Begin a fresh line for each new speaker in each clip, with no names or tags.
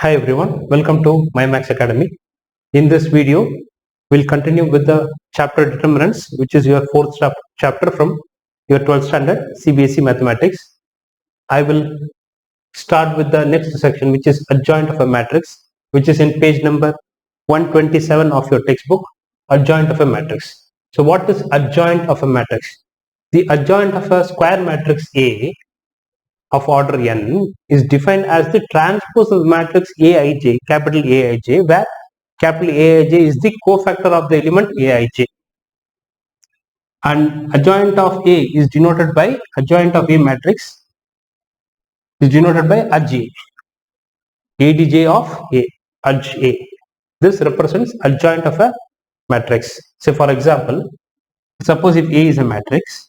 Hi everyone, welcome to MyMax Academy. In this video, we'll continue with the chapter determinants, which is your fourth chapter from your 12th standard CBSE mathematics. I will start with the next section, which is adjoint of a matrix, which is in page number 127 of your textbook, adjoint of a matrix. So what is adjoint of a matrix? The adjoint of a square matrix A of order n is defined as the transpose of the matrix Aij, capital Aij, where capital Aij is the cofactor of the element Aij, and adjoint of A is denoted by adjoint of A matrix is denoted by adj, adj of A, adj A. This represents adjoint of a matrix. So for example, suppose if A is a matrix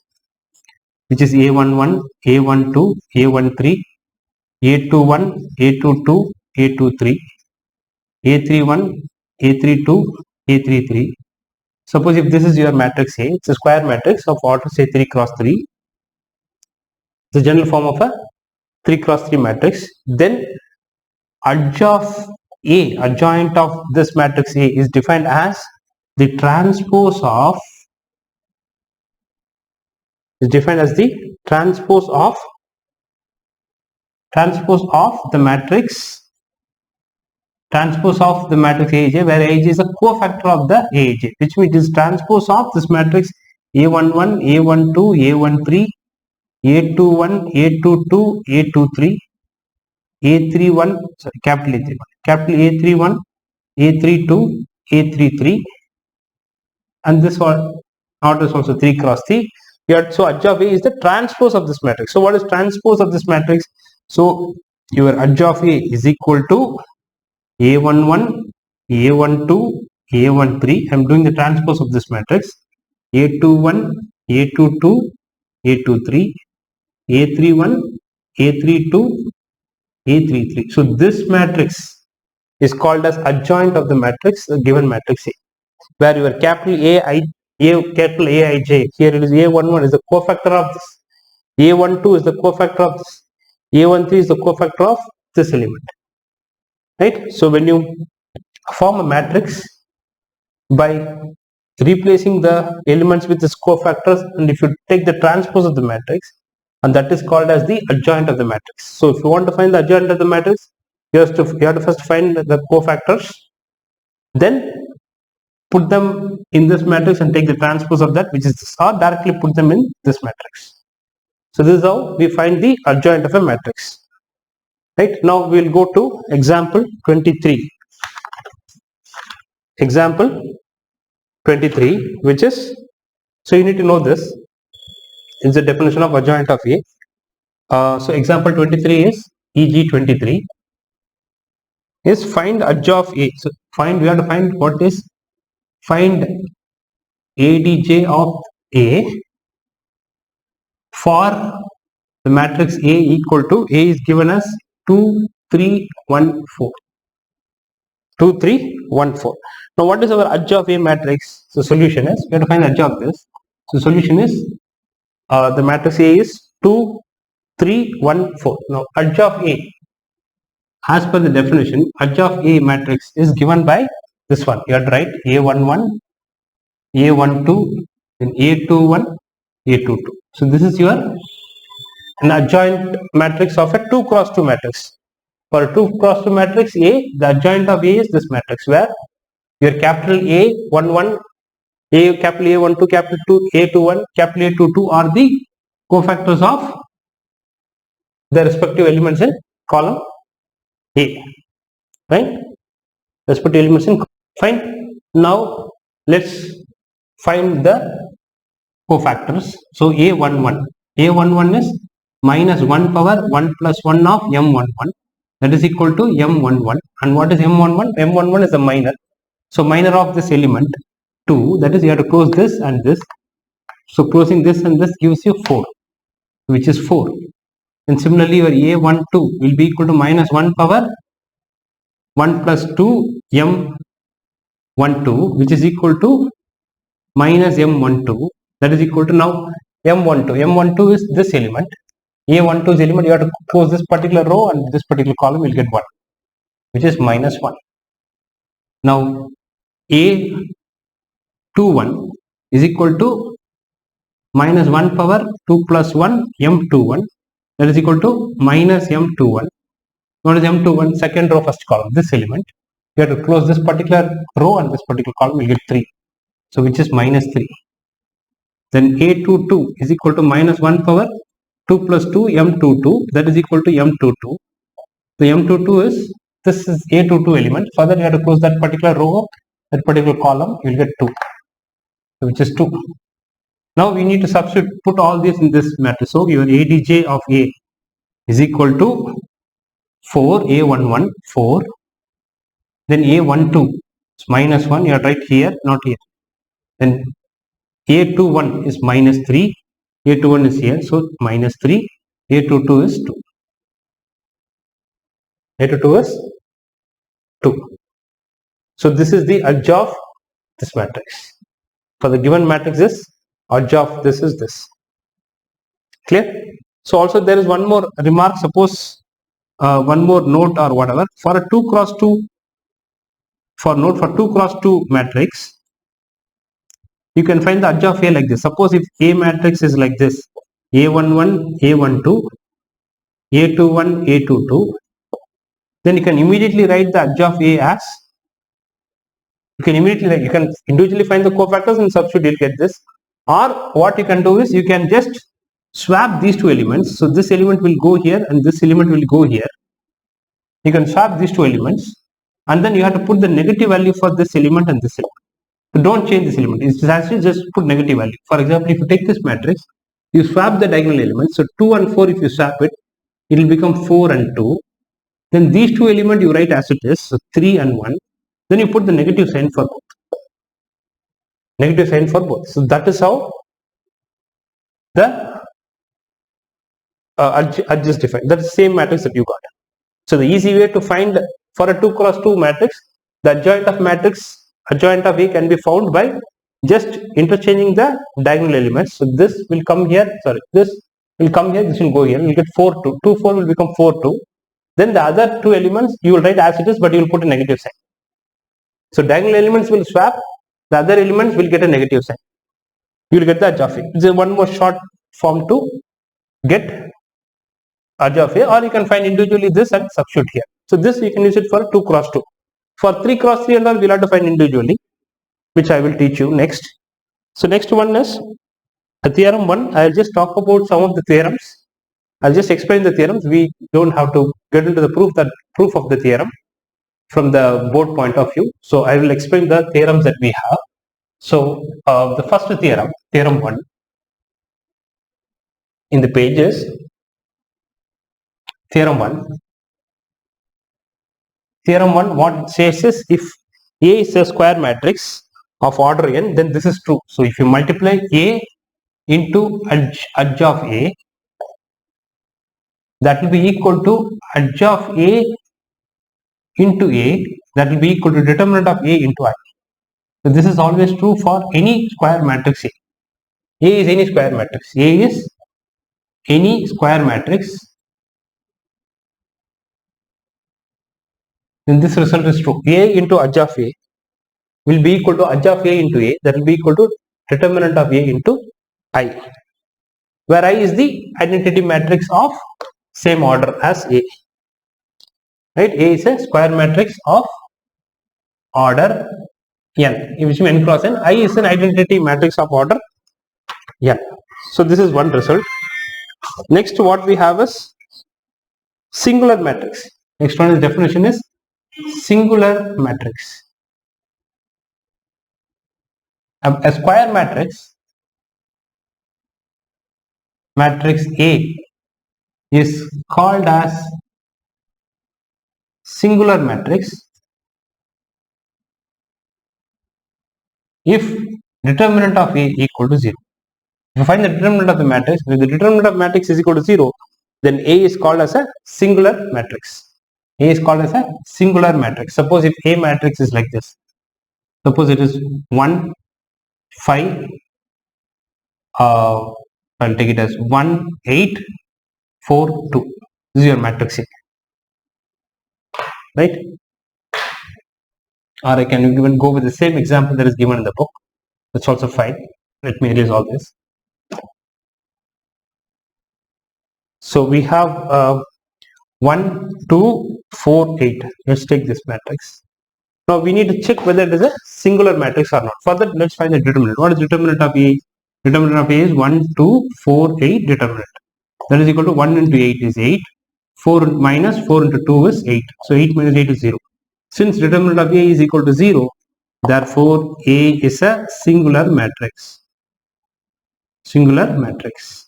which is A11, A12, A13, A21, A22, A23, A31, A32, A33. Suppose if this is your matrix A, it's a square matrix of order say 3 cross 3. It's the general form of a 3 cross 3 matrix. Then adjoint of this matrix A is defined as the transpose of the matrix Aij, where Aij is a cofactor of the Aij, which means it is transpose of this matrix A11, A12, A13, A21, A22, A23, A31, sorry, capital A31, capital A31, A32, A33, and this one order is also 3 cross 3. So adj of A is the transpose of this matrix. So what is transpose of this matrix? So your adj of A is equal to A11, A12, A13. I am doing the transpose of this matrix. A21, A22, A23, A31, A32, A33. So this matrix is called as adjoint of the matrix, the given matrix A, where your capital capital Aij, here it is A11 is the cofactor of this, A12 is the cofactor of this, A13 is the cofactor of this element. Right? So when you form a matrix by replacing the elements with its cofactors, and if you take the transpose of the matrix, and that is called as the adjoint of the matrix. So if you want to find the adjoint of the matrix, you have to first find the cofactors, then put them in this matrix and take the transpose of that, which is this, or directly put them in this matrix. So this is how we find the adjoint of a matrix. Right, now we will go to example 23. Example 23, which is, so you need to know this is the definition of adjoint of A. So example 23 is EG23 is find adj of A. So we have to find what is, find adj of A for the matrix A equal to, A is given as 2, 3, 1, 4. 2, 3, 1, 4. Now what is our adj of A matrix? So solution is, we have to find adj of this. So solution is, the matrix A is 2, 3, 1, 4. Now adj of A, as per the definition, adj of A matrix is given by this one. You have to write A11, A12, then A21, A22. So this is your an adjoint matrix of a 2 cross 2 matrix. For a 2 cross 2 matrix A, the adjoint of A is this matrix, where your capital A11, capital A12, capital A21, capital A22 are the cofactors of the respective elements in column A. Right? Respective elements in fine. Now let's find the cofactors. So A11 is minus 1 power 1 plus 1 of M11. That is equal to M11. And what is M11? M11 is the minor. So minor of this element 2, that is you have to close this and this. So closing this and this gives you 4, which is 4. And similarly your A12 will be equal to minus 1 power 1 plus 2 M12, which is equal to minus M12. That is equal to now M12. M12 is this element. A12's element, you have to close this particular row and this particular column, will get 1. which is minus 1. Now A21 is equal to minus 1 power 2 plus 1 M21, that is equal to minus M21. What is M21? Second row, first column, this element. You have to close this particular row and this particular column, will get 3. So which is minus 3. Then A22 is equal to minus 1 power 2 plus 2 M22, that is equal to M22. So M22 is, this is A22 element. Further you have to close that particular row, that particular column, you will get 2, which is 2. Now we need to substitute, put all this in this matrix. So your ADJ of A is equal to 4, A11, 4. Then A12 is minus 1, you are right here, not here. Then A21 is minus 3, A21 is here, so minus 3, A22 is 2. A22 is 2. So this is the edge of this matrix. For the given matrix, this edge of this is this. Clear? So also there is one more remark. Suppose one more note or whatever. For a 2 cross 2, for 2 cross 2 matrix, you can find the edge of A like this. Suppose if A matrix is like this, A11, A12, A21, A22, then you can immediately write the edge of A as, you can individually find the cofactors and substitute, you'll get this. Or what you can do is, you can just swap these two elements. So this element will go here and this element will go here. You can swap these two elements and then you have to put the negative value for this element and this element. So don't change this element. It's actually just put negative value. For example, if you take this matrix, you swap the diagonal elements. So 2 and 4, if you swap it, it will become 4 and 2. Then these two elements you write as it is. So 3 and 1. Then you put the negative sign for both. Negative sign for both. So that is how the edge is defined. That is the same matrix that you got. So the easy way to find for a 2 cross 2 matrix, the adjoint of A can be found by just interchanging the diagonal elements. So this will come here, this will come here, this will go here, you will get 4 2. 2 4 will become 4 2. Then the other two elements you will write as it is, but you will put a negative sign. So diagonal elements will swap, the other elements will get a negative sign. You will get the edge of A. This is one more short form to get edge of A, or you can find individually this and substitute here. So this you can use it for 2 cross 2. For 3 cross 3 and all, we will have to find individually, which I will teach you next. So next one is theorem 1. I will just talk about some of the theorems. I will just explain the theorems. We don't have to get into the proof of the theorem from the board point of view. So I will explain the theorems that we have. So the first theorem, theorem 1, in the page is theorem 1. Theorem 1, what it says is, if A is a square matrix of order n, then this is true. So if you multiply A into edge of A, that will be equal to edge of A into A, that will be equal to determinant of A into I. So this is always true for any square matrix A. A is any square matrix. A is any square matrix. Then this result is true. A into edge of A will be equal to edge of A into A, that will be equal to determinant of A into I, where I is the identity matrix of same order as A. Right? A is a square matrix of order n, which means n cross n. I is an identity matrix of order n. So this is one result. Next, what we have is singular matrix. Next one is definition is singular matrix. A square matrix A is called as singular matrix if determinant of A equal to 0. If you find the determinant of the matrix, if the determinant of matrix is equal to 0, then A is called as a singular matrix. A is called as a singular matrix. Suppose if A matrix is like this, suppose it is 1, 5, I'll take it as 1, 8, 4, 2. This is your matrix A. Right? or I can even go with the same example that is given in the book. That's also fine. Let me erase all this. So we have 1, 2, 4, 8. Let's take this matrix. Now we need to check whether it is a singular matrix or not. For that, let's find the determinant. What is determinant of A? Determinant of A is 1, 2, 4, 8 determinant. That is equal to 1 into 8 is 8. 4 minus 4 into 2 is 8. So 8 minus 8 is 0. Since determinant of A is equal to 0, therefore A is a singular matrix. Singular matrix.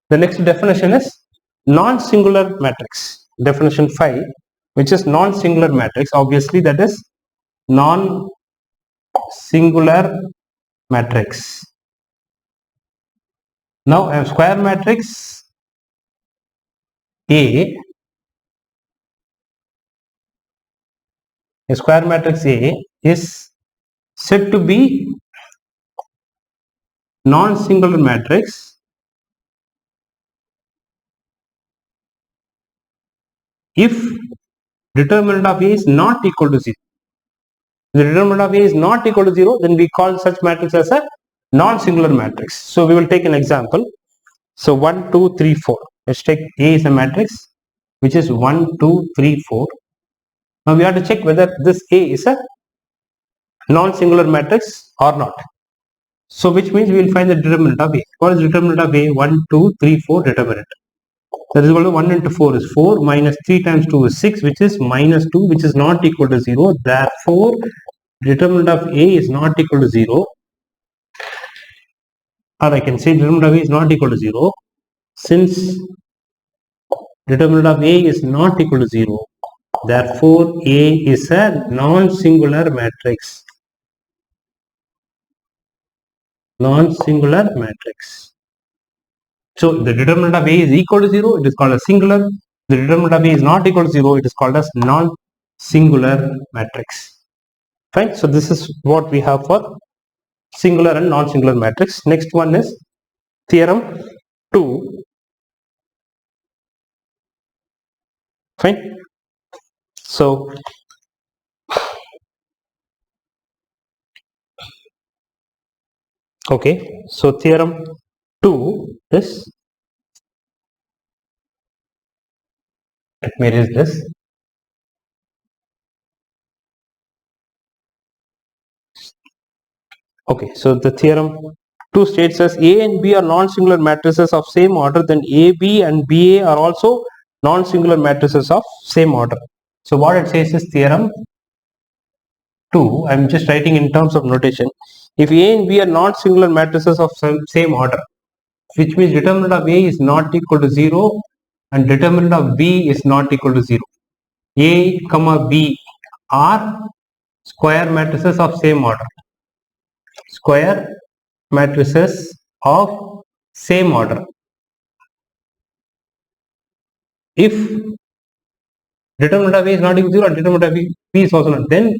The next definition is non-singular matrix. Definition 5, which is non-singular matrix. Obviously, that is non-singular matrix. Now, a square matrix A, is said to be non-singular matrix if determinant of A is not equal to 0. If the determinant of A is not equal to 0, then we call such matrix as a non-singular matrix. So we will take an example. So 1, 2, 3, 4. Let's take A is a matrix which is 1, 2, 3, 4. Now we have to check whether this A is a non-singular matrix or not. So which means we will find the determinant of A. What is determinant of A? 1, 2, 3, 4 determinant. That is equal to 1 into 4 is 4 minus 3 times 2 is 6, which is minus 2, which is not equal to 0. Therefore, determinant of A is not equal to 0. Or I can say determinant of A is not equal to 0. Since determinant of A is not equal to 0, therefore A is a non-singular matrix. Non-singular matrix. So the determinant of A is equal to 0, it is called a singular. The determinant of A is not equal to 0, it is called as non-singular matrix. Fine. So this is what we have for singular and non-singular matrix. Next one is theorem 2. Fine. So okay. So theorem 2 is, let me erase this. Okay, so the theorem 2 states as A and B are non-singular matrices of same order, then AB and BA are also non-singular matrices of same order. So what it says is theorem 2, I am just writing in terms of notation. If A and B are non-singular matrices of same order, which means determinant of A is not equal to 0 and determinant of B is not equal to 0. A comma B are square matrices of same order. Square matrices of same order. If determinant of A is not equal to 0 and determinant of B is also not, then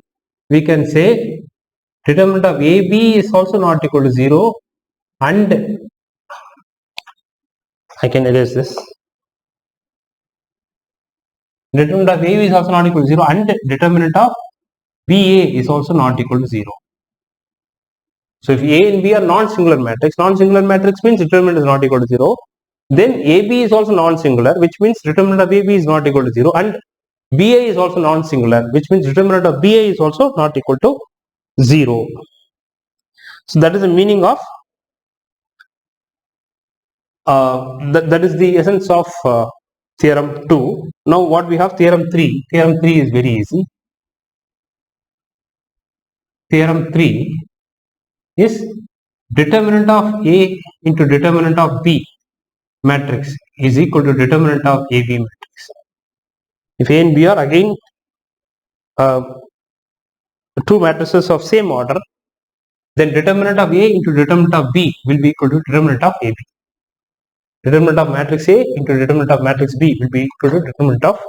we can say determinant of AB is also not equal to 0 and I can erase this. Determinant of AB is also not equal to 0 and determinant of BA is also not equal to 0. So if A and B are non-singular matrix means determinant is not equal to 0. Then AB is also non-singular, which means determinant of AB is not equal to 0 and BA is also non-singular, which means determinant of BA is also not equal to 0. So that is the meaning of that is the essence of theorem 2. Now what we have, theorem 3. Theorem 3 is very easy. Theorem 3 is determinant of A into determinant of B matrix is equal to determinant of AB matrix. If A and B are again two matrices of same order, then determinant of A into determinant of B will be equal to determinant of AB. Determinant of matrix A into determinant of matrix B will be equal to determinant of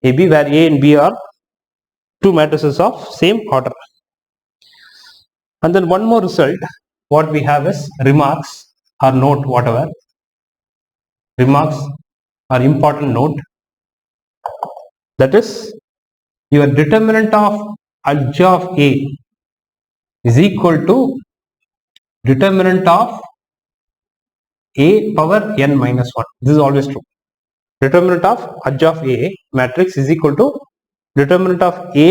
AB, where A and B are two matrices of same order. And then one more result, what we have is remarks or note, whatever. Remarks or important note. That is, your determinant of adj of A is equal to determinant of A power n minus 1. This is always true. Determinant of adj of A matrix is equal to determinant of A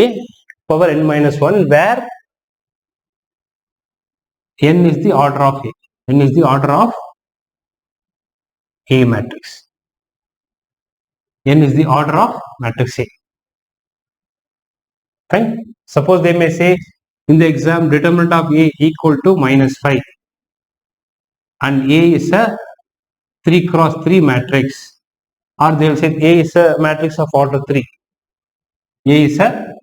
power n minus 1, where n is the order of A. N is the order of A matrix. N is the order of matrix A. Fine. Suppose they may say in the exam determinant of A equal to -5 and A is a 3 cross 3 matrix, or they will say A is a matrix of order 3. A is a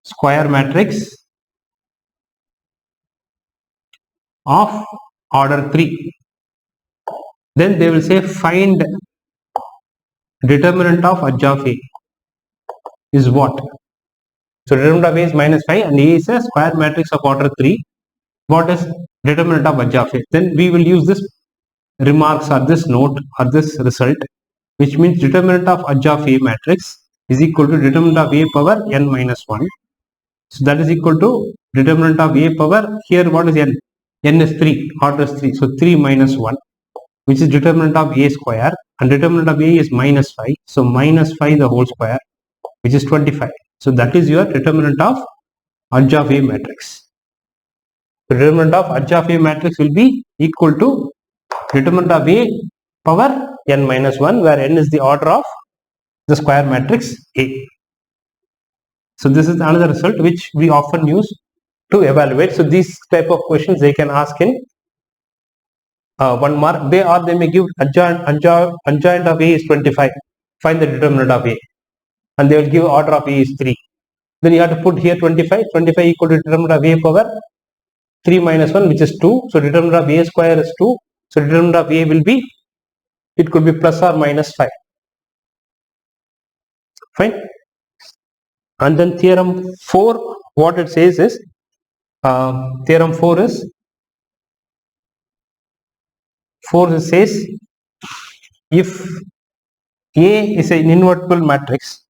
square matrix of order 3. Then they will say find determinant of adj of A is what? So determinant of A is -5 and A is a square matrix of order 3. What is determinant of adj of A? Then we will use this remarks or this note or this result, which means determinant of adj of A matrix is equal to determinant of A power n minus 1. So that is equal to determinant of A power, here what is n? N is 3, order is 3. So 3 minus 1, which is determinant of A square, and determinant of A is -5. So -5 the whole square, which is 25. So that is your determinant of adj of A matrix. The determinant of adj of A matrix will be equal to determinant of A power n minus 1, where n is the order of the square matrix A. So this is another result which we often use to evaluate. So these type of questions they can ask in 1 mark. They may give adjoint of A is 25. Find the determinant of A, and they will give order of A is 3. Then you have to put here 25. 25 equal to determinant of A power 3 minus 1, which is 2. So determinant of A square is 2. So determinant of A will be, it could be plus or minus 5. Fine. And then theorem 4, what it says is, theorem 4 says, if A is an invertible matrix,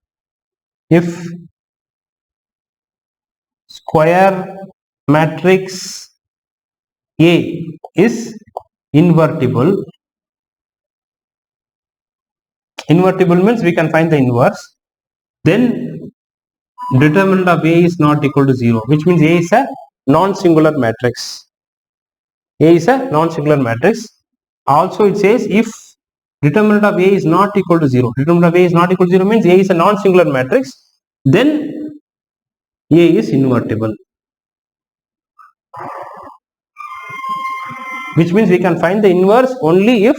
if square matrix A is invertible means we can find the inverse, then determinant of A is not equal to 0, which means A is a non-singular matrix. A is a non-singular matrix. Also it says if determinant of A is not equal to 0, determinant of A is not equal to 0 means A is a non-singular matrix, then A is invertible, which means we can find the inverse only if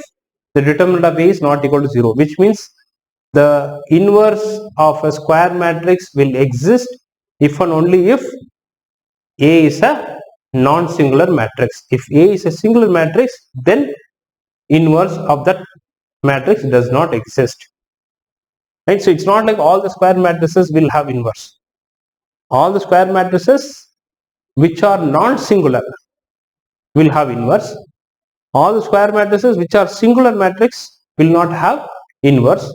the determinant of A is not equal to 0, which means the inverse of a square matrix will exist if and only if A is a non-singular matrix. If A is a singular matrix, then inverse of that matrix does not exist. Right? So it's not like all the square matrices will have inverse. All the square matrices which are non-singular will have inverse. All the square matrices which are singular matrix will not have inverse.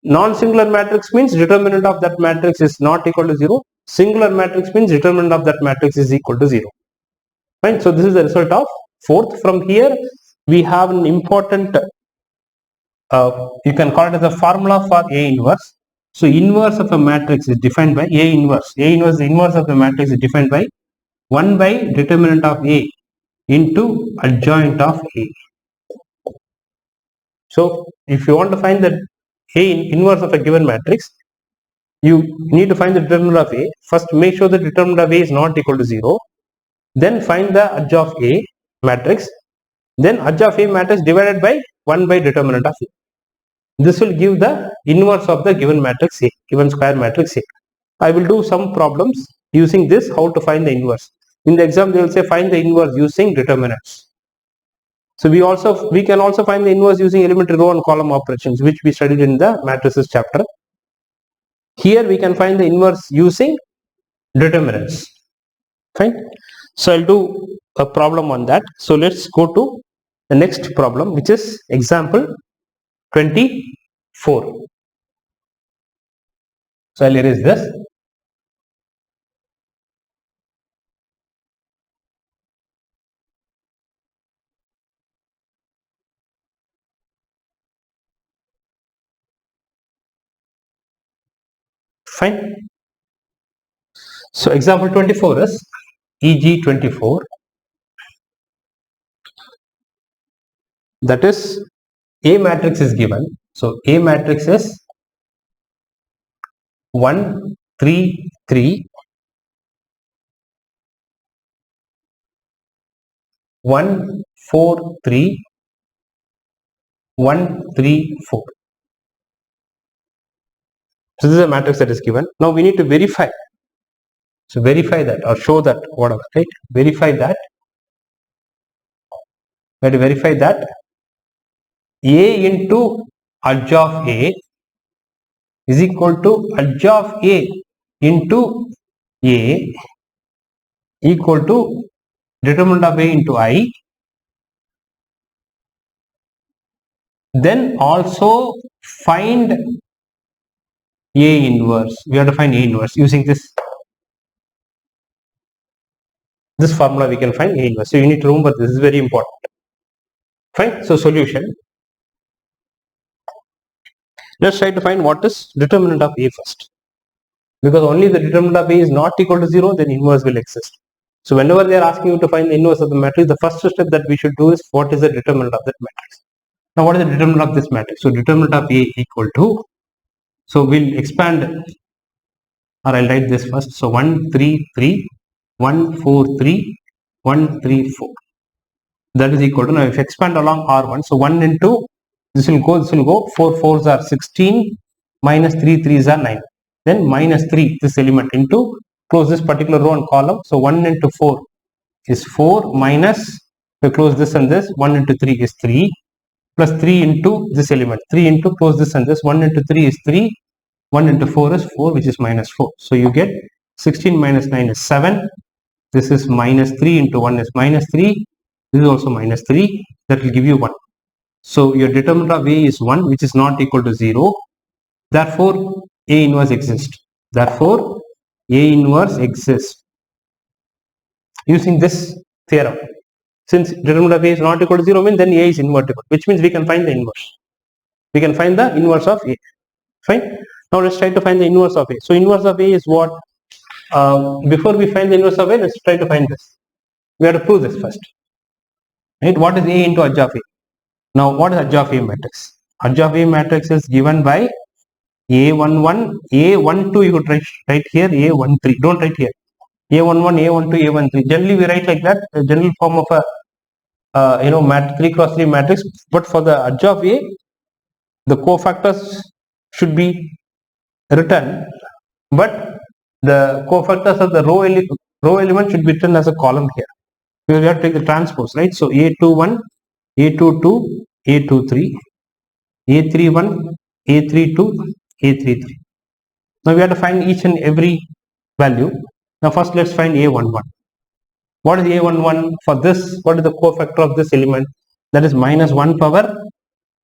Non-singular matrix means determinant of that matrix is not equal to 0. Singular matrix means determinant of that matrix is equal to 0. Fine. So this is the result of 4th. From here we have an important, you can call it as a formula for A inverse. So inverse of a matrix is defined by A inverse. A inverse, the inverse of the matrix is defined by 1 by determinant of A into adjoint of A. So if you want to find the A inverse of a given matrix, you need to find the determinant of A. First make sure the determinant of A is not equal to 0. Then find the adj of A matrix. Then adj of A matrix divided by 1 by determinant of A. This will give the inverse of the given matrix A, given square matrix A. I will do some problems using this, how to find the inverse. In the exam they will say find the inverse using determinants. So we can also find the inverse using elementary row and column operations, which we studied in the matrices chapter. Here we can find the inverse using determinants. Fine. So I'll do a problem on that. So let's go to the next problem, which is example 24. So I'll erase this. Fine. So example 24 is EG24. That is, A matrix is given. So A matrix is 1, 3, 3, 1, 4, 3, 1, 3, 4. So this is a matrix that is given. Now we need to verify. So verify that or show that, whatever, right? Verify that. We have to verify that A into edge of A is equal to edge of A into A equal to determinant of A into I. Then also find A inverse. We have to find A inverse using this formula. We can find A inverse. So you need to remember this is very important. Fine. So solution. Let's try to find what is determinant of A first. Because only the determinant of A is not equal to 0, then inverse will exist. So whenever they are asking you to find the inverse of the matrix, the first step that we should do is what is the determinant of that matrix. Now what is the determinant of this matrix? So determinant of A equal to, so we'll expand, or I'll write this first. So 1, 3, 3, 1, 4, 3, 1, 3, 4. That is equal to, now if you expand along R1, so 1 into, this will go, 4 4s are 16, minus 3 3s are 9. Then minus 3, this element, into, close this particular row and column. So 1 into 4 is 4, minus, we close this and this, 1 into 3 is 3, plus 3 into this element, 3 into, close this and this, 1 into 3 is 3, 1 into 4 is 4, which is minus 4. So you get 16 minus 9 is 7, this is minus 3 into 1 is minus 3, this is also minus 3, that will give you 1. So your determinant of A is 1, which is not equal to 0. Therefore, A inverse exists. Therefore, A inverse exists. Using this theorem, since determinant of A is not equal to 0, means then A is invertible, which means we can find the inverse. We can find the inverse of A. Fine. Now let's try to find the inverse of A. So inverse of A is what? Before we find the inverse of A, let's try to find this. We have to prove this first. Right? What is A into edge of A? Now what is edge of A matrix? Edge of A matrix is given by A11, A12, you could write here, A13. Don't write here. A11, A12, A13. Generally we write like that, a general form of a 3 cross 3 matrix. But for the edge of A, the cofactors should be written, but the cofactors of the row element should be written as a column here. We have to take the transpose, right? So A21, A22, A23, A31, A32, A33. Now we have to find each and every value. Now first let's find A11. What is A11 for this? What is the cofactor of this element? That is minus 1 power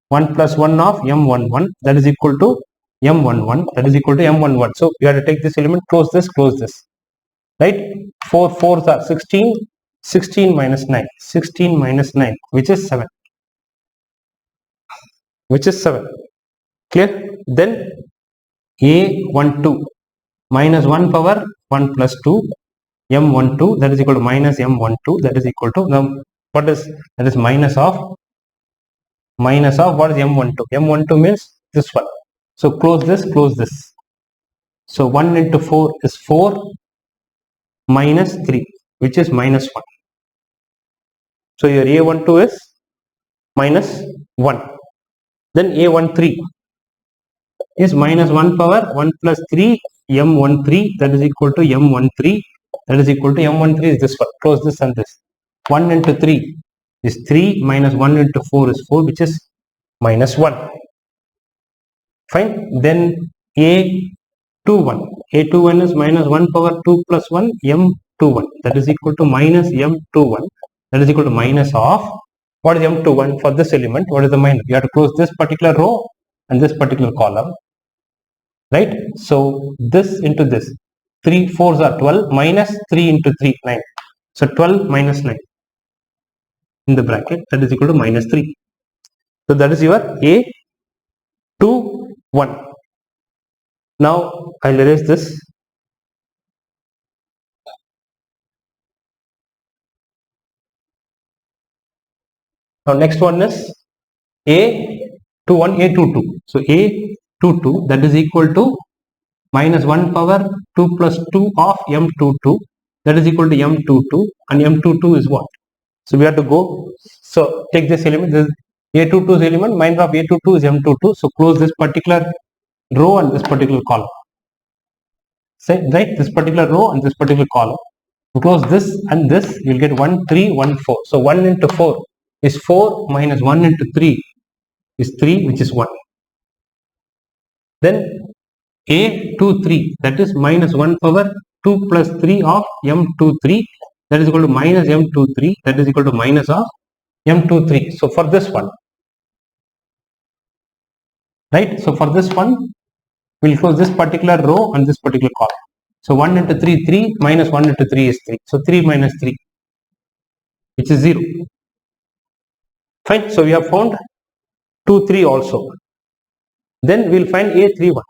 1 plus 1 of M11. That is equal to M11. That is equal to M11. So we have to take this element, close this, right? 4 4s are 16. 16 minus 9. 16 minus 9, which is 7. Clear? Then A12 minus 1 power 1 plus 2 M12, that is equal to minus M12, that is equal to, now what is that? Is minus of what is M12? M12 means this one. So close this. So 1 into 4 is 4 minus 3, which is minus 1. So your A12 is minus 1. Then A13 is minus 1 power 1 plus 3 M13, that is equal to M13, that is equal to M13 is this one. Close this and this. 1 into 3 is 3, minus 1 into 4 is 4, which is minus 1. Fine. Then A21. A21 is minus 1 power 2 plus 1 M21, that is equal to minus M21, that is equal to minus of, what is M21 for this element? What is the minus? You have to close this particular row and this particular column. right? So this into this, 3 4s are 12, minus 3 into 3, 9. So 12 minus 9 in the bracket, that is equal to minus 3. So that is your A21. Now I'll erase this. Now next one is A21, A22. So A22, that is equal to minus 1 power 2 plus 2 of M22, that is equal to M22, and M22 is what? So we have to go, so take this element, this A22's element, minus of A22 is M22, so close this particular row and this particular column. Say, right, this particular row and this particular column. Close this and this, you'll get 1 3 1 4. So 1 into 4 is 4, minus 1 into 3 is 3, which is 1. Then A23, that is minus 1 power 2 plus 3 of M23, that is equal to minus M23, that is equal to minus of M23. So for this one, right, so for this one, we'll close this particular row and this particular column. So 1 into 3, 3, minus 1 into 3 is 3. So 3 minus 3, which is 0. Fine. So we have found 2, 3 also. Then we'll find A31.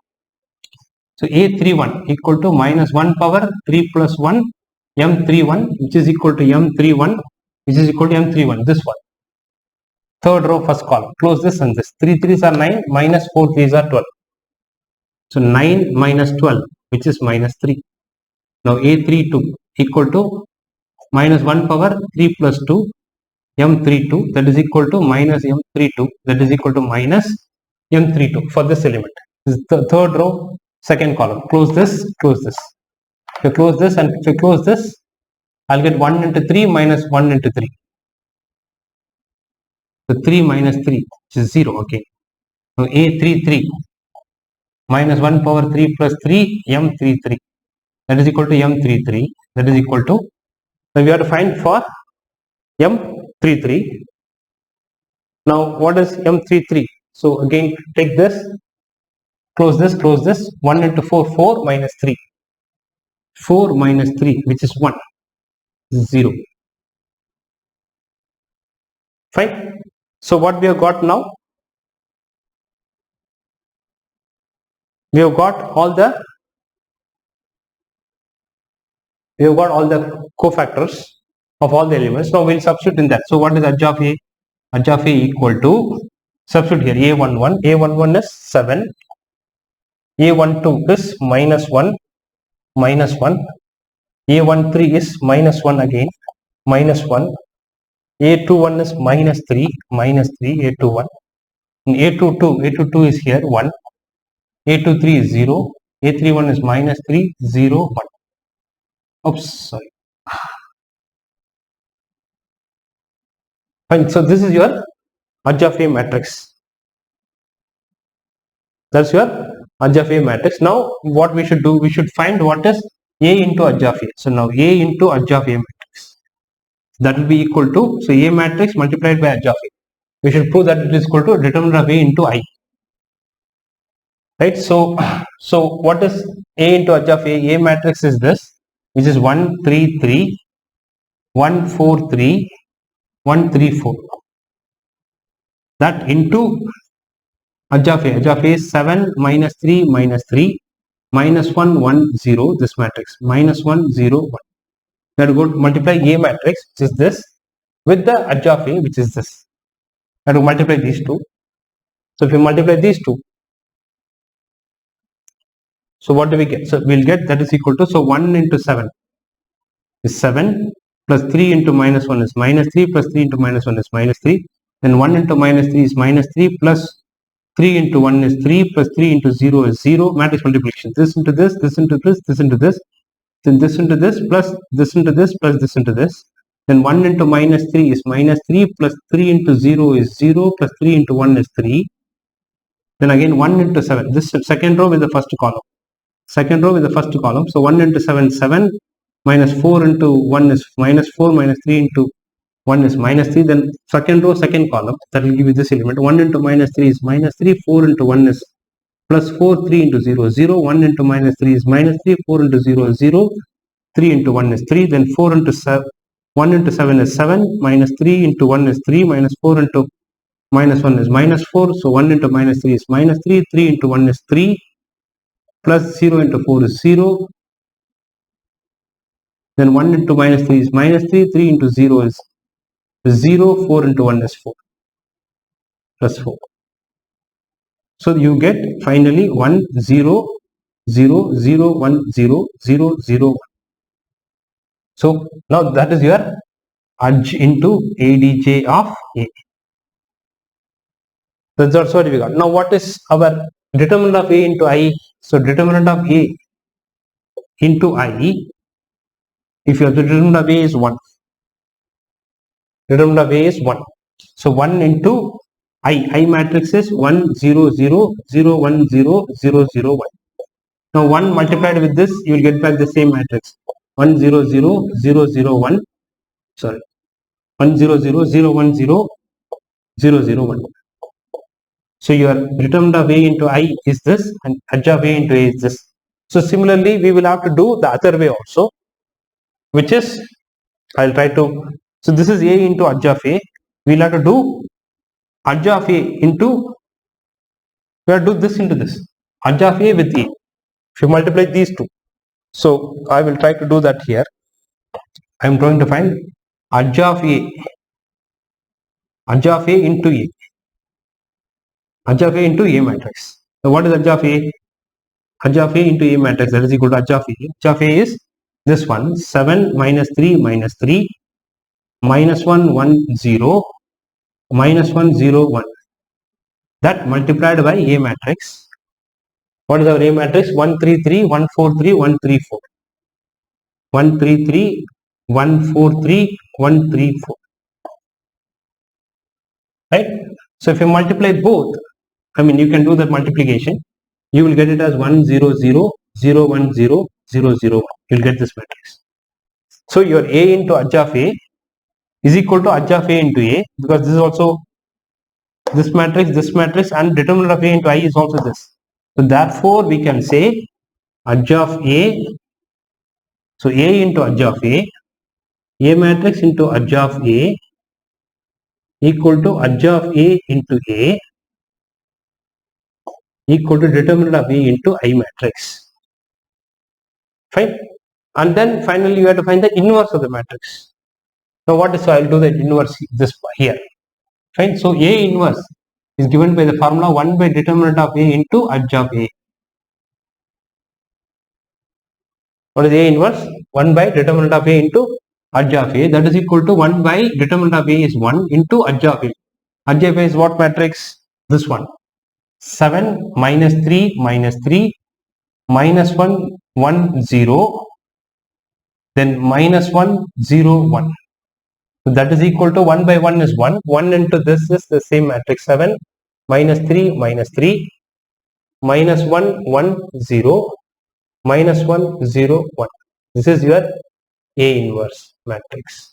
So A31 equal to minus 1 power 3 plus 1 M31, which is equal to M31, which is equal to M31. This one. Third row, first column. Close this and this. 3 3s are 9, minus 4 3s are 12. So 9 minus 12, which is minus 3. Now A32 equal to minus 1 power 3 plus 2 M32, that is equal to minus M32, that is equal to minus M32 for this element. This is the third row, second column. Close this, close this. If you close this and if you close this, I'll get 1 into 3 minus 1 into 3. So 3 minus 3, which is 0. Okay. Now A33 minus 1 power 3 plus 3 M33, that is equal to M33, that is equal to, so we have to find for M33. Now what is M33? So again take this, close this, 1 into 4, 4 minus 3. 4 minus 3, which is 1, 0. Fine. So what we have got now? We have got all the cofactors of all the elements. Now we'll substitute in that. So what is adj of A? Adj of A equal to, substitute here, A11 is 7, A12 is minus 1, minus 1, A13 is minus 1 again, minus 1, A21 is minus 3, A21, and A22 is here 1, A23 is 0, A31 is minus 3, 0, 1. Oops, sorry. Fine. So this is your adj of A matrix. That's your adj of A matrix. Now what we should do, we should find what is A into adj of A. So now A into adj of A matrix, that will be equal to, so A matrix multiplied by adj of A. We should prove that it is equal to determinant of A into I. Right. So what is A into adj of A? A matrix is this, which is 1 3 3, 1 4 3, 1 3 4. That into adj of A. Adj of A is 7 minus 3 minus 3, minus 1 1 0. This matrix minus 1 0 1. We have to go to multiply A matrix, which is this, with the adj of A, which is this. We have to multiply these two. So if you multiply these two, so what do we get? So we'll get that is equal to, so 1 into 7 is 7, plus 3 into minus 1 is minus 3, plus 3 into minus 1 is minus 3. Then 1 into minus 3 is minus 3, plus 3 into 1 is 3, plus 3 into 0 is 0. Matrix multiplication. This into this, this into this, this into this, then this into this, plus this into this, plus this into this. Then 1 into minus 3 is minus 3, plus 3 into 0 is 0, plus 3 into 1 is 3. Then again 1 into 7. This second row with the first column. Second row with the first column. So 1 into 7, 7, minus 4 into 1 is minus 4, minus 3 into 1 is minus 3. Then second row, second column, that will give you this element. 1 into minus 3 is minus 3, 4 into 1 is plus 4, 3 into 0, 0, 1 into minus 3 is minus 3, 4 into 0 is 0, 3 into 1 is 3, then 4 into 7, 1 into 7 is 7, minus 3 into 1 is 3, minus 4 into minus 1 is minus 4, so 1 into minus 3 is minus 3, 3 into 1 is 3, plus 0 into 4 is 0, then 1 into minus 3 is minus 3, 3 into 0 is 0, 4 into 1 is 4, plus 4. So you get finally 1, 0, 0, 0, 1, 0, 0, 0, 1. So now that is your adj into ADJ of A. That's what we got. Now what is our determinant of A into I? So determinant of A into I, if your determinant of A is 1, determinant of A is 1. So 1 into I matrix is 1, 0, 0, 0, 1, 0, 0, 0, 1. Now 1 multiplied with this, you will get back the same matrix. 1, 0, 0, 0, 0, 1. Sorry. 1, 0, 0, 0, 1, 0, 0, 0, 1. So your determinant of A into I is this and adj of A into A is this. So similarly, we will have to do the other way also, which is, I'll try to, so this is A into adj of A. We'll have to do adj of A into, we have to do this into this. Adj of A with A. If you multiply these two. So I will try to do that here. I am trying to find adj of A. Adj of A into A. Adj of A into A matrix. So what is adj of A? Adj of A into A matrix, that is equal to adj of A. Adj of A is this one, 7 minus 3 minus 3 minus 1 1 0 minus 1 0 1. That multiplied by A matrix. What is our A matrix? 1 3 3 1 4 3 1 3 4. 1 3 3 1 4 3 1 3 4. Right? So if you multiply both, I mean you can do that multiplication, you will get it as 1 0 0 0 1 0 0 0 1. You will get this matrix. So your A into adj of A is equal to adj of A into A, because this is also this matrix and determinant of A into I is also this. So therefore we can say adj of A, so A into adj of A matrix into adj of A equal to adj of A into A equal to determinant of A into I matrix. Fine. And then finally you have to find the inverse of the matrix. Now what is, so I will do the inverse this here. Fine. So A inverse is given by the formula 1 by determinant of A into adj of A. What is A inverse? 1 by determinant of A into adj of A, that is equal to 1 by determinant of A is 1 into adj of A. Adj of A is what matrix? This one. 7 minus 3 minus 3 minus 1 1 0, then minus 1 0 1. So that is equal to 1 by 1 is 1. 1 into this is the same matrix. 7 minus 3 minus 3 minus 1 1 0 minus 1 0 1. This is your A inverse matrix.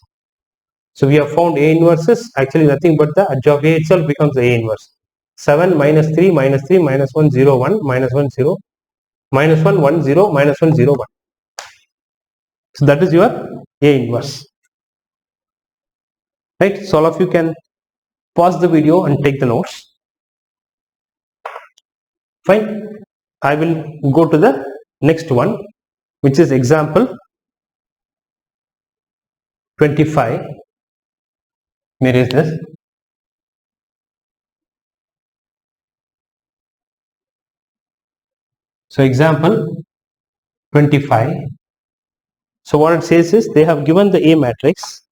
So we have found A inverse is actually nothing but the adj of A itself becomes A inverse. 7 minus 3 minus 3 minus 1 0 1 minus 1 0 minus 1 1 0 minus 1 0 1. So that is your A inverse. Right. So all of you can pause the video and take the notes. Fine. I will go to the next one, which is example 25. Where is this? So example 25. So what it says is they have given the A matrix.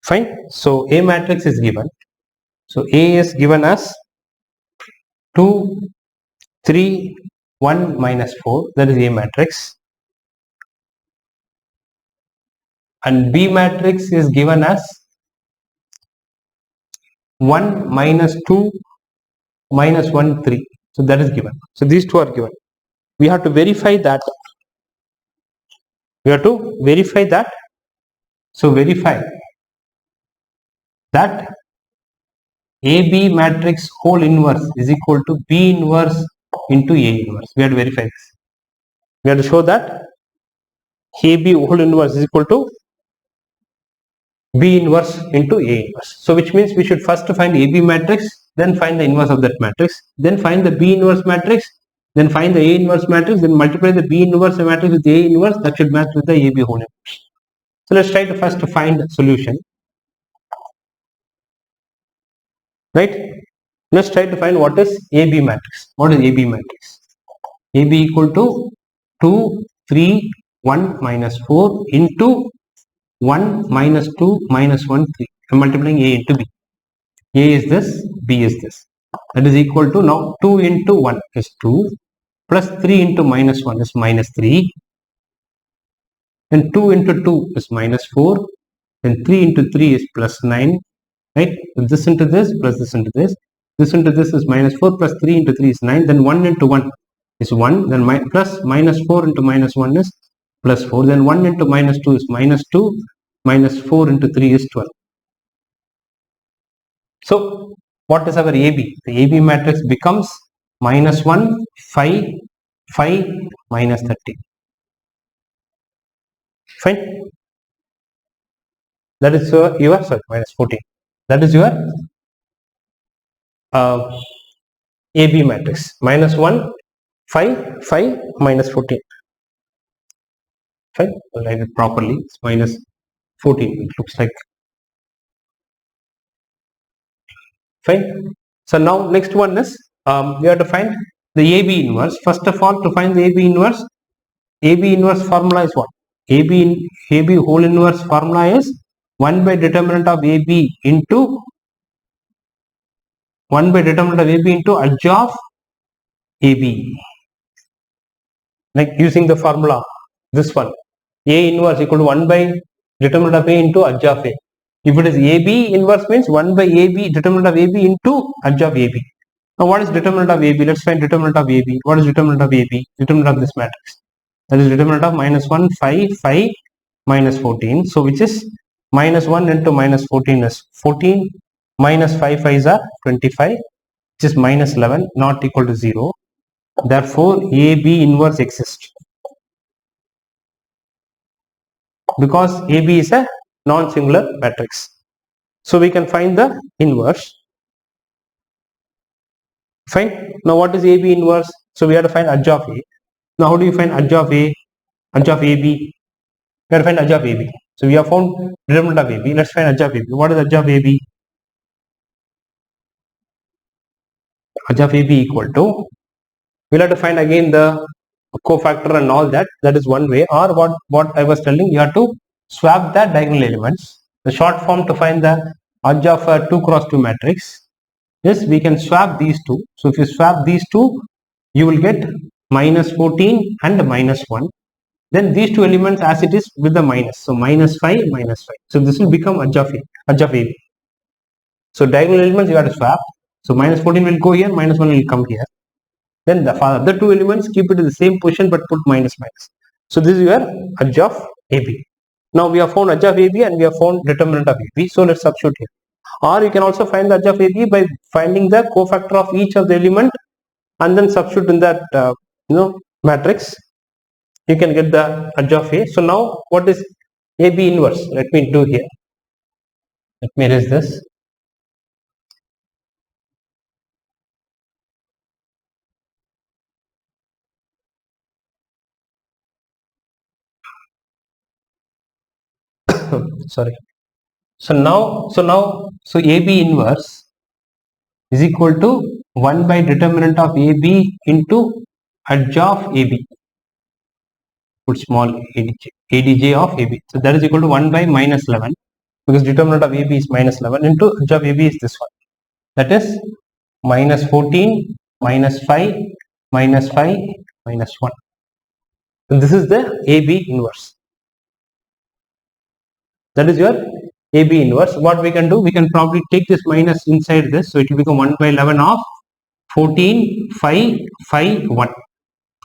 Fine. So A matrix is given. So A is given as 2 3 1 minus 4, that is A matrix, and B matrix is given as 1 minus 2 minus 1 3. So that is given. So these two are given. We have to verify that. So verify that AB matrix whole inverse is equal to B inverse into A inverse. We have to verify this. We have to show that AB whole inverse is equal to B inverse into A inverse. So which means we should first find AB matrix, then find the inverse of that matrix, then find the B inverse matrix, then find the A inverse matrix, then multiply the B inverse matrix with A inverse, that should match with the AB whole inverse. So let's try to first find the solution. Right? Let's try to find what is AB matrix. What is AB matrix? AB equal to 2, 3, 1 minus 4 into 1 minus 2 minus 1, 3. I'm multiplying A into B. A is this, B is this. That is equal to, now 2 into 1 is 2, plus 3 into minus 1 is minus 3. Then 2 into 2 is minus 4. Then 3 into 3 is plus 9. Right? This into this plus this into this. This into this is minus 4 plus 3 into 3 is 9. Then 1 into 1 is 1. Then plus minus 4 into minus 1 is plus 4. Then 1 into minus 2 is minus 2. Minus 4 into 3 is 12. So what is our AB? The AB matrix becomes minus 1, 5, 5, minus 30. Fine. That is your sorry, minus 14. That is your AB matrix. Minus 1, 5, 5, minus 14. Fine. I'll write it properly. It's minus 14. It looks like. Fine. So now next one is we have to find the AB inverse. First of all, to find the AB inverse formula is what? AB whole inverse formula is 1 by determinant of AB into adj of AB. Like using the formula, this one, A inverse equal to 1 by determinant of A into adj of A. If it is AB inverse means 1 by AB, determinant of AB into adj of AB. Now what is determinant of AB? Let's find determinant of AB. What is determinant of AB? Determinant of this matrix. That is determinant of minus 1, 5, 5, minus 14. So which is minus 1 into minus 14 is 14. Minus 5 5s are 25. Which is minus 11, not equal to 0. Therefore AB inverse exists. Because AB is a non-singular matrix. So we can find the inverse. Fine. Now what is AB inverse? So we have to find adj of A. Now how do you find adj of A? Adj of AB. We have to find adj of AB. So we have found determinant of AB. Let's find adj of AB. What is adj of AB? Adj of AB equal to, we'll have to find again the cofactor and all that. That is one way. Or what I was telling, you have to swap the diagonal elements. The short form to find the adj of a 2 cross 2 matrix is we can swap these two. So if you swap these two, you will get minus 14 and minus 1. Then these two elements as it is with the minus. So minus 5, minus 5. So this will become adj of AB. So diagonal elements you have to swap. So minus 14 will go here, minus 1 will come here. Then the other two elements keep it in the same position but put minus minus. So this is your adj of AB. Now we have found adj of AB and we have found determinant of AB. So let's substitute here. Or you can also find the adj of AB by finding the cofactor of each of the element and then substitute in that matrix. You can get the adj of A. So now what is AB inverse? Let me do here. Let me erase this. Sorry. So AB inverse is equal to 1 by determinant of AB into adj of AB. Put small adj of AB. So that is equal to 1 by minus 11 because determinant of AB is minus 11 into adj of AB is this one. That is minus 14, minus 5, minus 5, minus 1. And this is the AB inverse. That is your AB inverse. What we can do, we can probably take this minus inside this. So it will become 1 by 11 of 14, 5, 5, 1.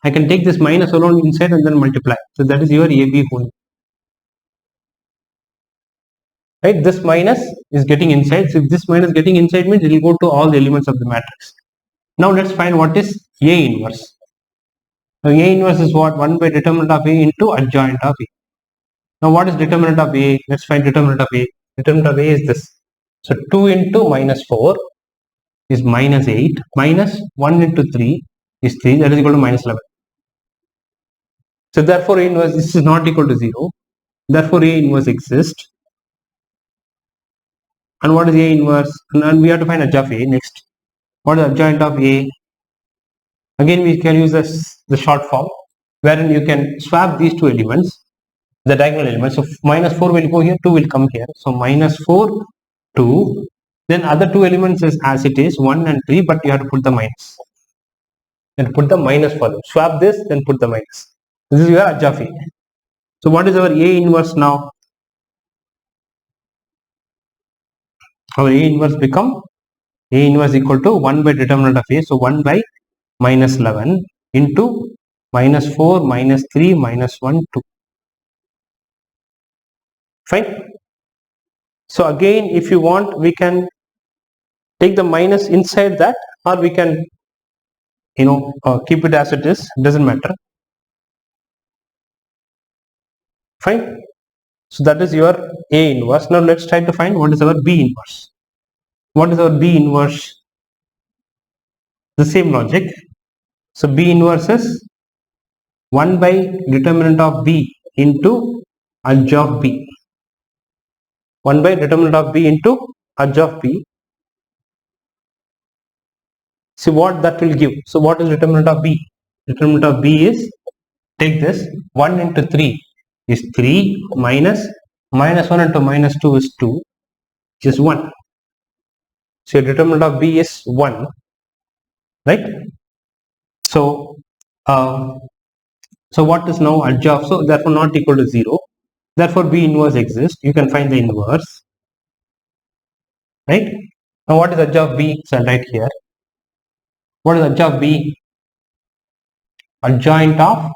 I can take this minus alone inside and then multiply. So that is your AB whole. right? This minus is getting inside. So if this minus getting inside means it will go to all the elements of the matrix. Now let's find what is A inverse. Now A inverse is what? 1 by determinant of A into adjoint of A. Now what is determinant of A? Let's find determinant of A. Determinant of A is this. So 2 into minus 4 is minus 8, minus 1 into 3 is 3, that is equal to minus 11. So therefore A inverse, this is not equal to 0. Therefore A inverse exists. And what is A inverse? And we have to find adj of A next. What is adjoint of A? Again we can use the short form, wherein you can swap these two elements, the diagonal elements. So minus 4 will go here, 2 will come here. So minus 4, 2. Then other two elements is as it is, 1 and 3, but you have to put the minus. Then put the minus for them. Swap this, then put the minus. This is your adj of A. So what is our A inverse now? Our A inverse become A inverse equal to 1 by determinant of A. So 1 by minus 11 into minus 4, minus 3, minus 1, 2. Fine. So again, if you want, we can take the minus inside that, or we can, keep it as it is. Doesn't matter. Fine. So that is your A inverse. Now let's try to find what is our B inverse. What is our B inverse? The same logic. So B inverse is 1 by determinant of B into adj of B. 1 by determinant of B into adj of B. See what that will give. So what is determinant of B? Determinant of B is, take this, 1 into 3 is 3, minus 1 into minus 2 is 2, which is 1. So determinant of B is 1, right? So what is now adj of? So therefore not equal to 0. Therefore B inverse exists. You can find the inverse, right? Now what is adj of B? So I'll write here. What is adj of B? Adjoint of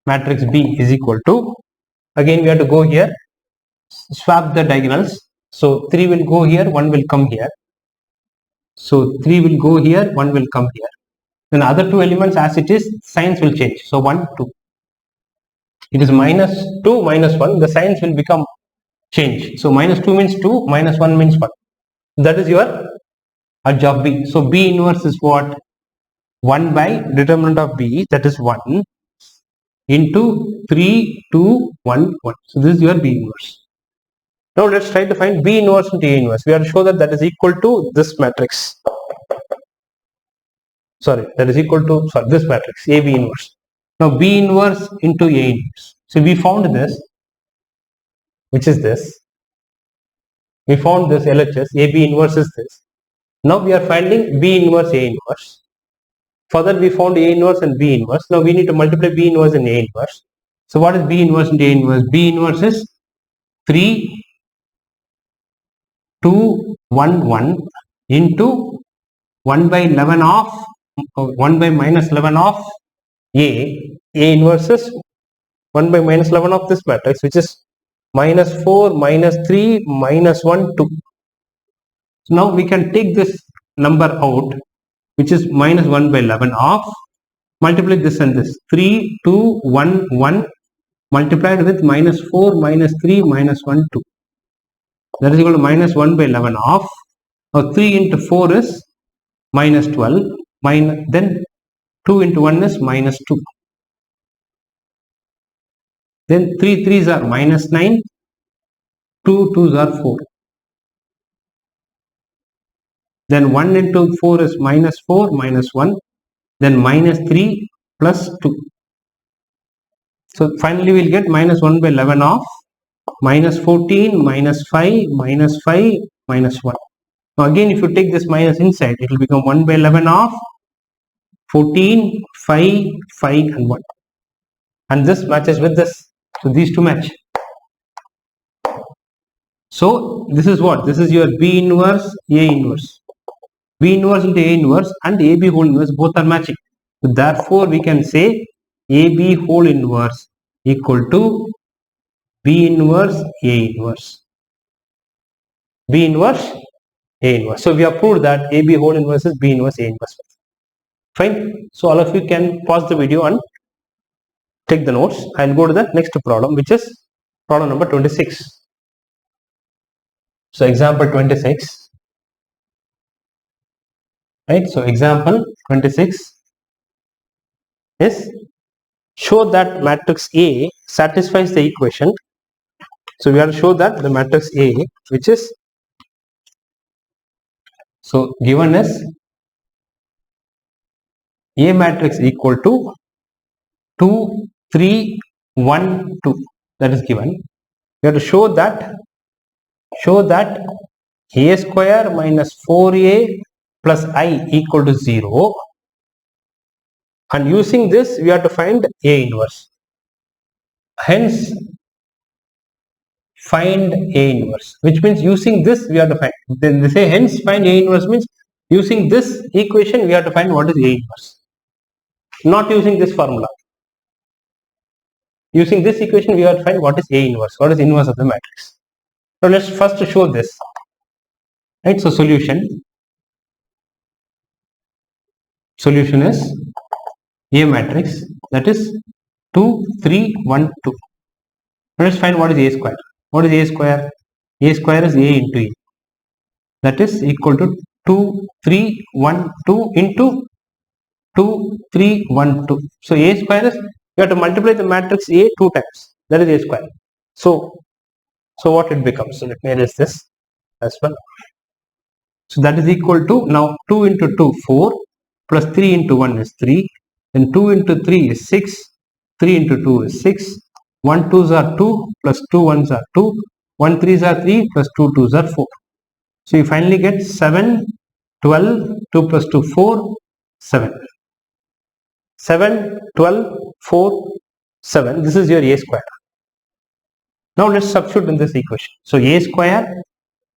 matrix B is equal to, again we have to go here, swap the diagonals. So 3 will go here, 1 will come here. So 3 will go here, 1 will come here. Then other two elements as it is, signs will change. So 1, 2. It is minus 2, minus 1. The signs will become change. So minus 2 means 2, minus 1 means 1. That is your adj of B. So B inverse is what? 1 by determinant of B, that is 1, into 3, 2, 1, 1. So this is your B inverse. Now let's try to find B inverse into A inverse. We have to show that that is equal to this matrix. That is equal to this matrix, AB inverse. Now B inverse into A inverse. So we found this, which is this. We found this LHS, AB inverse is this. Now we are finding B inverse, A inverse. Further we found A inverse and B inverse. Now we need to multiply B inverse and A inverse. So what is B inverse and A inverse? B inverse is 3, 2, 1, 1 into 1 by 11 of 1 by minus 11 of A. A inverse is 1 by minus 11 of this matrix, which is minus 4, minus 3, minus 1, 2. So now we can take this number out, which is minus 1 by 11 of, multiply this and this, 3, 2, 1, 1 multiplied with minus 4, minus 3, minus 1, 2. That is equal to minus 1 by 11 of, now 3 into 4 is minus 12, then 2 into 1 is minus 2. Then 3 3s are minus 9, 2 2s are 4. Then 1 into 4 is minus 4, minus 1, then minus 3 plus 2. So finally we'll get minus 1 by 11 of minus 14, minus 5, minus 5, minus 1. Now again if you take this minus inside, it will become 1 by 11 of 14, 5, 5 and 1. And this matches with this. So these two match. So this is what? This is your B inverse, A inverse. B inverse into A inverse and AB whole inverse, both are matching. So therefore we can say AB whole inverse equal to B inverse, A inverse. B inverse A inverse. So we have proved that AB whole inverse is B inverse A inverse. Fine. So all of you can pause the video and take the notes. I'll go to the next problem, which is problem number 26. So example 26. Right. So example 26 is show that matrix A satisfies the equation. So we have to show that the matrix A, which is, so given as A matrix equal to 2, 3, 1, 2, that is given. We have to show that A square minus 4A plus I equal to 0, and using this we have to find A inverse. Hence find A inverse, which means using this we have to find. Then they say hence find A inverse means using this equation we have to find what is A inverse. Not using this formula. Using this equation we have to find what is A inverse, what is inverse of the matrix. So let's first show this. Right, so solution is A matrix, that is 2, 3, 1, 2. Let's find what is A square. What is A square? A square is A into A. That is equal to 2, 3, 1, 2 into 2, 3, 1, 2. So A square is, you have to multiply the matrix A 2 times. That is A square. So what it becomes? So let me erase this as well. So that is equal to, now 2 into 2, 4, plus 3 into 1 is 3. Then 2 into 3 is 6. 3 into 2 is 6. 1 2s are 2, plus 2 1s are 2. 1 3s are 3, plus 2 2s are 4. So you finally get 7, 12, 2 plus 2, 4, 7. 7, 12, 4, 7. This is your A square. Now let's substitute in this equation. So A square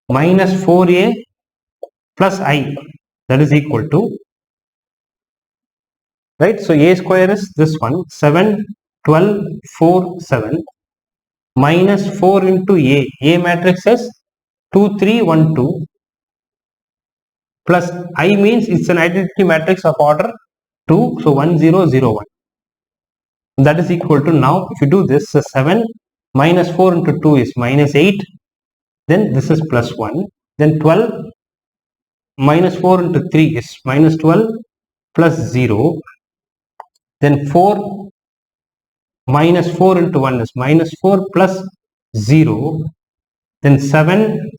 minus 4A plus I, that is equal to, right, so A square is this one, 7, 12, 4, 7, minus 4 into A matrix is 2, 3, 1, 2, plus I means it's an identity matrix of order 2, so 1, 0, 0, 1. That is equal to, now if you do this, so 7 minus 4 into 2 is minus 8, then this is plus 1, then 12 minus 4 into 3 is minus 12 plus 0, then 4 minus 4 into 1 is minus 4 plus 0, then 7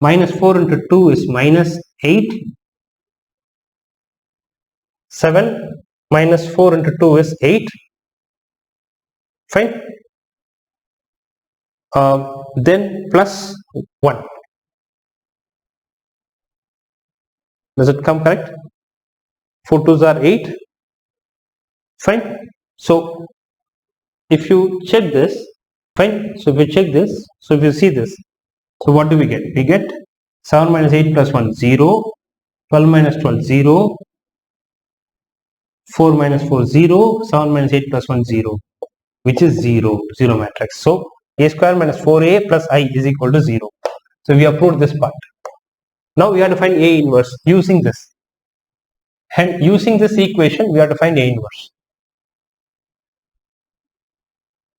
minus 4 into 2 is minus 8, 7 minus 4 into 2 is 8, fine, then plus 1. Does it come correct? 4 2s are 8, fine. So if you check this, fine, so if you check this, so if you see this, so what do we get? We get 7 minus 8 plus 1, 0, 12 minus 12, 0, 4 minus 4, 0, 7 minus 8 plus 1, 0, which is 0, 0 matrix. So A square minus 4A plus I is equal to 0. So we have proved this part. Now we have to find A inverse using this. And using this equation, we have to find A inverse.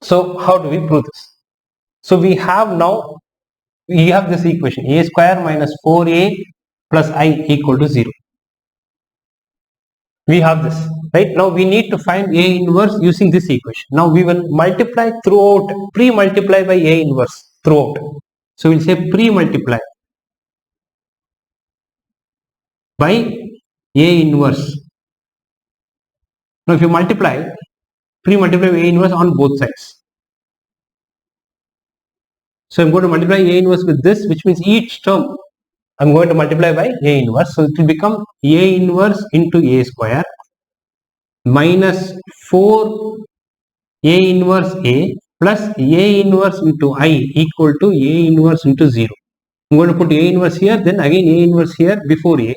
So how do we prove this? So we have this equation, A square minus 4A plus I equal to 0. We have this, right? Now we need to find A inverse using this equation. Now we will multiply throughout, pre-multiply by A inverse throughout. So we'll say pre-multiply by A inverse. Now if you multiply, pre-multiply by A inverse on both sides. So I'm going to multiply A inverse with this, which means each term I'm going to multiply by A inverse. So it will become A inverse into A square minus 4 A inverse A plus A inverse into I equal to A inverse into 0. I'm going to put A inverse here, then again A inverse here before A,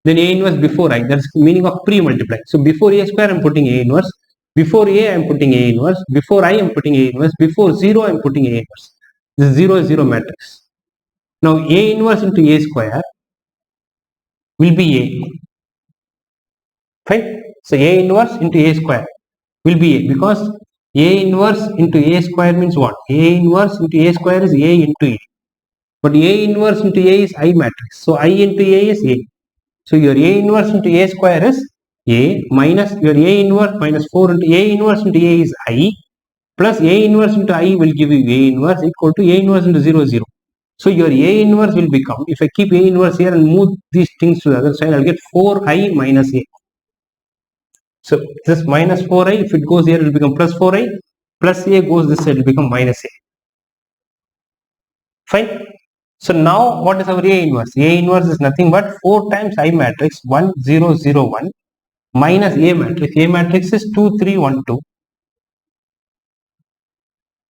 then A inverse before I. That's the meaning of pre-multiply. So before A square I'm putting A inverse, before A I'm putting A inverse, before I am putting A inverse, before 0 I'm putting A inverse. This 0 is 0 matrix. Now A inverse into A square will be A. Fine. So A inverse into A square will be A, because A inverse into A square means what? A inverse into A square is A into A. But A inverse into A is I matrix. So I into A is A. So your A inverse into A square is A minus your A inverse minus 4 into A inverse into A is I, plus A inverse into I will give you A inverse equal to A inverse into 0, 0. So your A inverse will become, if I keep A inverse here and move these things to the other side, I'll get 4I minus A. So this minus 4I, if it goes here, it will become plus 4I, plus A goes this side, it will become minus A. Fine. So now what is our A inverse? A inverse is nothing but 4 times I matrix 1, 0, 0, 1 minus A matrix. A matrix is 2, 3, 1, 2.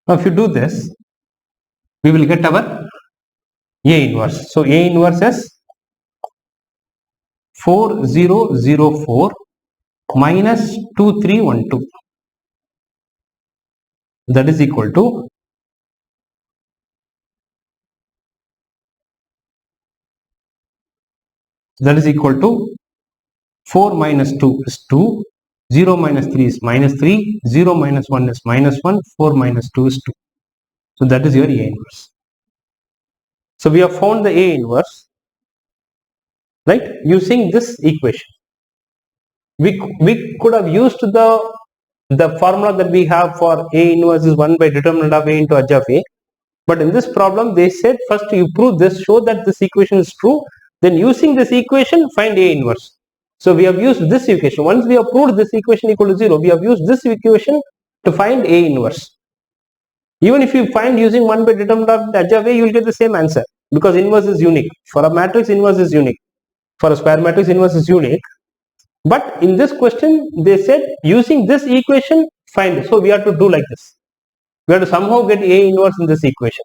Now if you do this, we will get our A inverse. So A inverse is 4, 0, 0, 4 minus 2, 3, 1, 2. That is equal to 4 minus 2 is 2, 0 minus 3 is minus 3, 0 minus 1 is minus 1, 4 minus 2 is 2. So that is your A inverse. So we have found the A inverse, right, using this equation. We could have used the formula that we have for A inverse is 1 by determinant of A into edge of A. But in this problem, they said first you prove this, show that this equation is true, then using this equation find A inverse. So we have used this equation. Once we have proved this equation equal to 0, we have used this equation to find A inverse. Even if you find using 1 by determinant of edge of A, you will get the same answer, because inverse is unique. For a matrix, inverse is unique. For a square matrix, inverse is unique. But in this question, they said using this equation find it. So we have to do like this. We have to somehow get A inverse in this equation.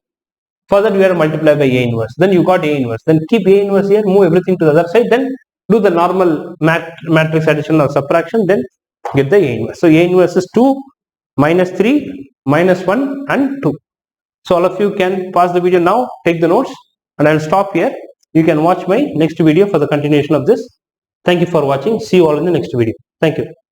For that, we have to multiply by A inverse. Then you got A inverse. Then keep A inverse here, move everything to the other side. Then do the normal matrix addition or subtraction. Then get the A inverse. So A inverse is 2 minus 3 minus 1 and 2. So all of you can pause the video now, take the notes, and I will stop here. You can watch my next video for the continuation of this. Thank you for watching. See you all in the next video. Thank you.